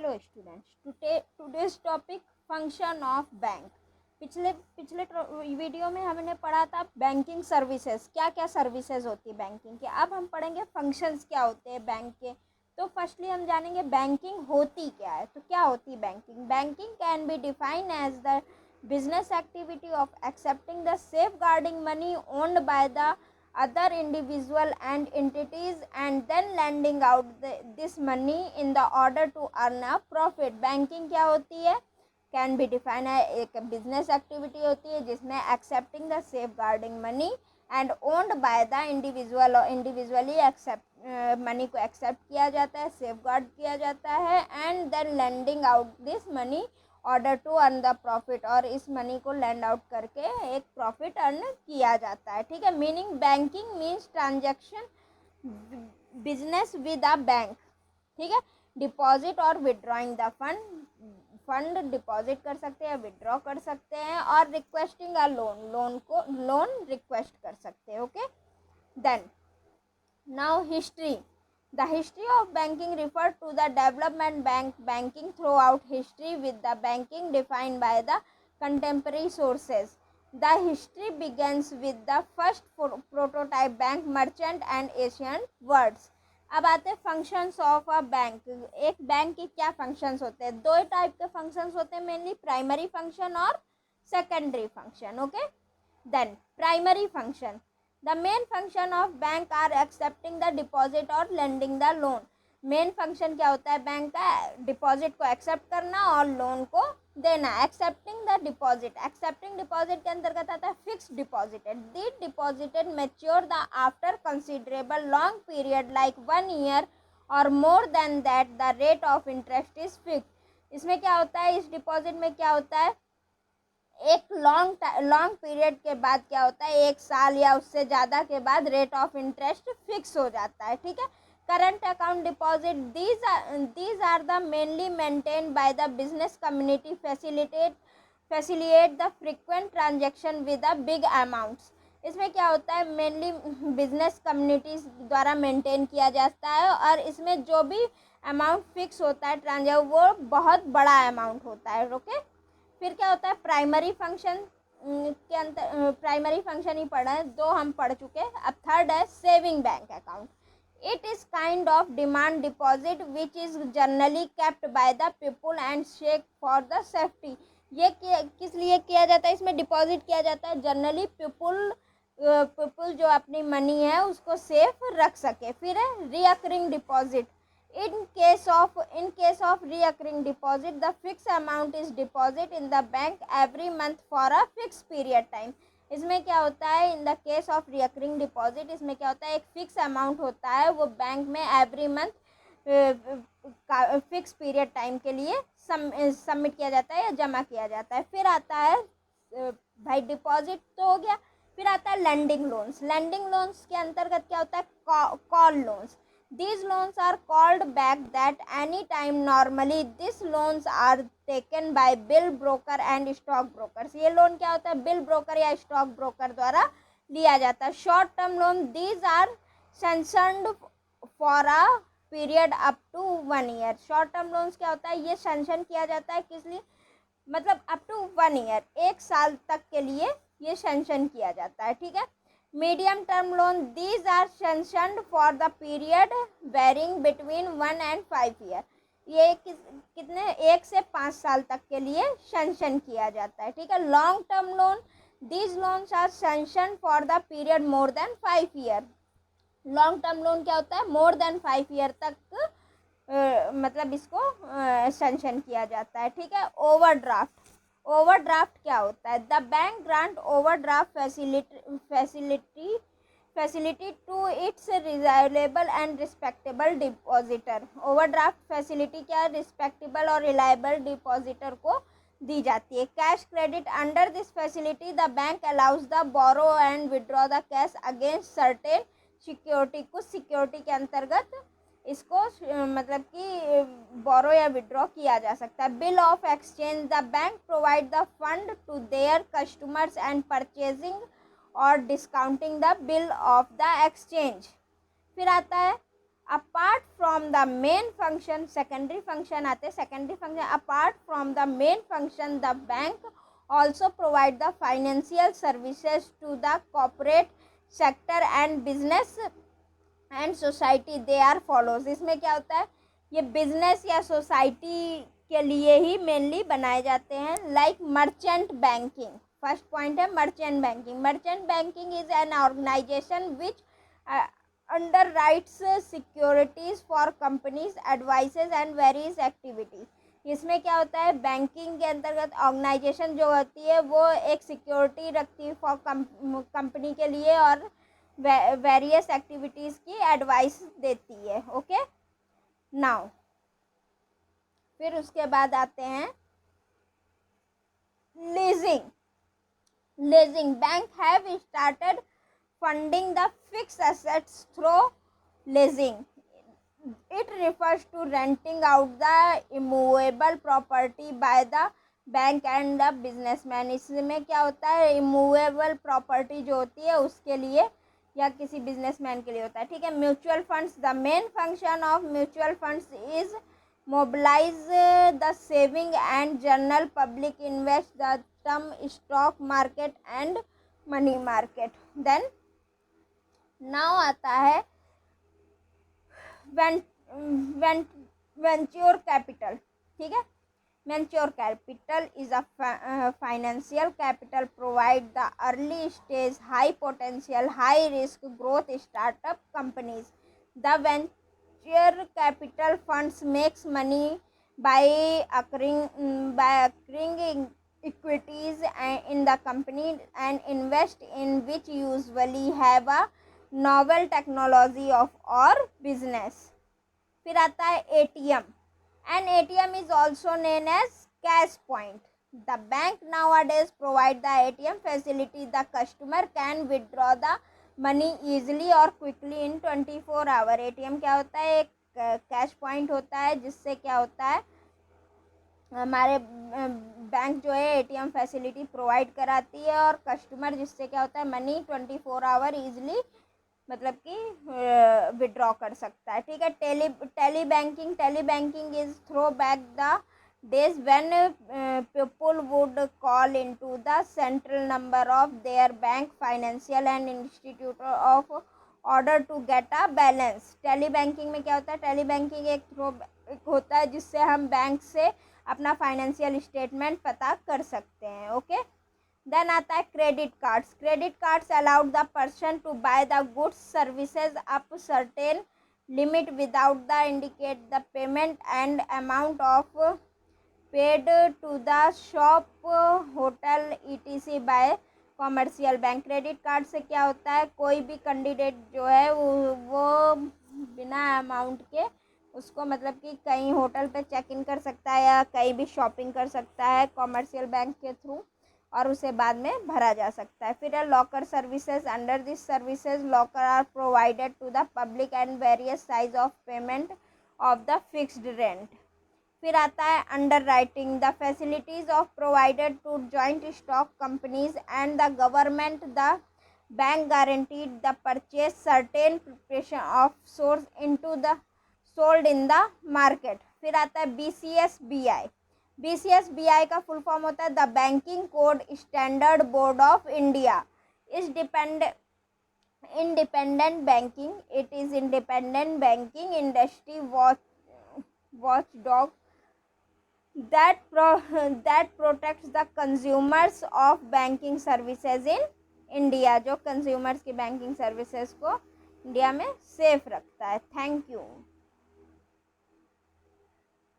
Hello students, today's topic function of bank. पिछले पिछले video में हमने पढ़ा था बैंकिंग सर्विसेज, क्या क्या सर्विसेज होती है बैंकिंग के। अब हम पढ़ेंगे फंक्शंस क्या होते हैं बैंक के। तो फर्स्टली हम जानेंगे बैंकिंग होती क्या है। तो क्या होती है banking? Banking can be defined as the business activity of accepting the safeguarding money owned by the other individual and entities and then lending out this money in the order to earn a profit। Banking क्या होती है? Can be define है, एक business activity होती है जिसमें accepting the safeguarding money and owned by the individually accept money को accept किया जाता है, सेफ गार्ड किया जाता है and then lending out this money order to earn the profit, और इस मनी को लैंड आउट करके एक प्रॉफिट अर्न किया जाता है। ठीक है। Meaning banking means transaction business with a bank. ठीक है। डिपॉजिट और विड्रॉइंग द फंड डिपॉजिट कर सकते हैं, विड्रॉ कर सकते हैं, और रिक्वेस्टिंग अ लोन रिक्वेस्ट कर सकते हैं। Okay. Then now history. The history of banking refers to the development banking throughout history, with the banking defined by the contemporary sources. The history begins with the first prototype bank, merchant and ancient words. अब आते हैं functions of a bank. एक bank के क्या functions होते हैं? दो type के फंक्शंस होते हैं मेनली, प्राइमरी फंक्शन और secondary function. Okay. Then primary function, the main function of bank are accepting the deposit और lending the loan। Main function क्या होता है बैंक का? डिपॉजिट को एक्सेप्ट करना और लोन को देना। Accepting the deposit, accepting deposit के अंतर्गत आता है fix deposited. The deposited mature the after considerable long period like 1 year और more than that the rate of interest is fix. इसमें क्या होता है, इस डिपॉजिट में क्या होता है, एक लॉन्ग पीरियड के बाद क्या होता है, 1 साल या उससे ज़्यादा के बाद रेट ऑफ इंटरेस्ट फिक्स हो जाता है। ठीक है। Current account deposit, these are the mainly maintain by the business community facilitate the frequent transaction with the big amounts. इसमें क्या होता है, मेनली बिजनेस कम्युनिटीज द्वारा मेंटेन किया जाता है, और इसमें जो भी अमाउंट फिक्स होता है ट्रांजेक्शन, वो बहुत बड़ा अमाउंट होता है। ओके। फिर क्या होता है प्राइमरी फंक्शन के अंतर, प्राइमरी फंक्शन ही पढ़ा है, दो हम पढ़ चुके हैं। अब थर्ड है saving bank account. It is kind of demand deposit which is generally kept by the people and shake for the safety. ये किस लिए किया जाता है? इसमें डिपॉजिट किया जाता है जनरली पीपुल जो अपनी मनी है उसको सेफ रख सके। फिर है recurring deposit. In case of recurring deposit, the fixed amount is deposit in the bank every month for a fixed period time। इसमें क्या होता है, in the case of recurring deposit, इसमें क्या होता है, एक फिक्स अमाउंट होता है, वो बैंक में every month fix period time के लिए सबमिट किया जाता है या जमा किया जाता है। फिर आता है भाई डिपॉजिट तो हो गया, फिर आता है लेंडिंग लोन्स। लेंडिंग लोन्स के अंतर्गत क्या होता है, call loans. These loans are called back at any time normally. These loans are taken by bill broker and stock brokers। ये लोन क्या होता है, बिल ब्रोकर या स्टॉक ब्रोकर द्वारा लिया जाता है। Short term loan, these are sanctioned for a period up to 1 year। Short term loans क्या होता है, ये सैंक्शन किया जाता है किस लिए, मतलब अप टू 1 year, 1 साल तक के लिए ये सैंक्शन किया जाता है। ठीक है। Medium term loan, these are sanctioned for the period varying between 1 and 5 year। ये कितने 1 से 5 साल तक के लिए सैंक्शन किया जाता है। ठीक है। Long term loan, these loans are sanctioned for the period more than 5 year। Long term loan क्या होता है, मोर देन 5 year तक मतलब इसको सैंक्शन किया जाता है। ठीक है। ओवरड्राफ्ट, ओवरड्राफ्ट क्या होता है, the bank grant overdraft facility to its reliable and respectable depositor. Overdraft facility क्या है, रिस्पेक्टेबल और रिलायबल डिपॉजिटर को दी जाती है। Cash credit, under this facility the bank allows the borrow and withdraw the cash against certain security. कुछ security के अंतर्गत इसको मतलब कि बोरो या विड्रॉ किया जा सकता है। Bill of exchange, the bank provide the fund to their customers and purchasing और discounting the bill of the exchange. फिर आता है apart from the main function, secondary function आते हैं। Secondary function, apart from the main function the bank also provide the financial services to the corporate sector and business and society, they are follows. इसमें क्या होता है, ये business या society के लिए ही मेनली बनाए जाते हैं। Like merchant banking, first point है merchant banking. Merchant banking is an organisation which underwrites securities for companies advises and various activities. इसमें क्या होता है, बैंकिंग के अंतर्गत ऑर्गेनाइजेशन जो होती है वो एक सिक्योरिटी रखती है फॉर कंपनी के लिए और वेरियस एक्टिविटीज़ की एडवाइस देती है। ओके, नाउ फिर उसके बाद आते हैं leasing. Leasing, bank have started funding the fixed assets through leasing. It refers to renting out the immovable property by the bank and the businessman. इसमें क्या होता है, इमूवेबल प्रॉपर्टी जो होती है उसके लिए या किसी बिजनेसमैन के लिए होता है। ठीक है, mutual funds, the main function of mutual funds is mobilize the saving and general public invest the term stock market and money market. Then now आता है वेंचर कैपिटल। ठीक है, venture capital is a financial capital provide the early stage high potential high risk growth startup companies. The venture capital funds makes money by acquiring equities in the company and invest in which usually have a novel technology of or business। फिर आता है ATM. An ATM is also name as cash point. The bank nowadays provide the ATM facility। The customer can withdraw the money easily और quickly in 24 hour। ATM क्या होता है, एक cash point होता है जिससे क्या होता है, हमारे बैंक जो है एटीएम फैसिलिटी प्रोवाइड कराती है और कस्टमर जिससे क्या होता है मनी 24 आवर ईजिली मतलब कि विड्रॉ कर सकता है। ठीक है, tele banking is throwback the days when people would call into the central number of their bank financial and institute of order to get a balance. Tele banking में क्या होता है, टेली बैंकिंग एक होता है जिससे हम bank से अपना फाइनेंशियल स्टेटमेंट पता कर सकते हैं। ओके, देन आता है credit cards. Credit cards allowed the person to buy the goods services up certain limit without the indicate the payment and amount of paid to the shop hotel ETC by commercial bank. Credit card से क्या होता है, कोई भी candidate जो है वो बिना अमाउंट के उसको मतलब कि कहीं होटल पे चेक इन कर सकता है या कहीं भी शॉपिंग कर सकता है कॉमर्शियल बैंक के थ्रू और उसे बाद में भरा जा सकता है। फिर locker services. Under this services locker are provided to the public and various size of payment of the fixed rent. फिर आता है underwriting. The facilities of provided to joint stock companies and the government. The bank guaranteed the purchase certain preparation of source into the sold in the market. फिर आता है BCSBI। BCSBI का full form होता है the banking code standard board of India. इस independent banking, it is independent banking industry watchdog that protects the consumers of banking services in India, जो consumers की banking services को India में safe रखता है। Thank you.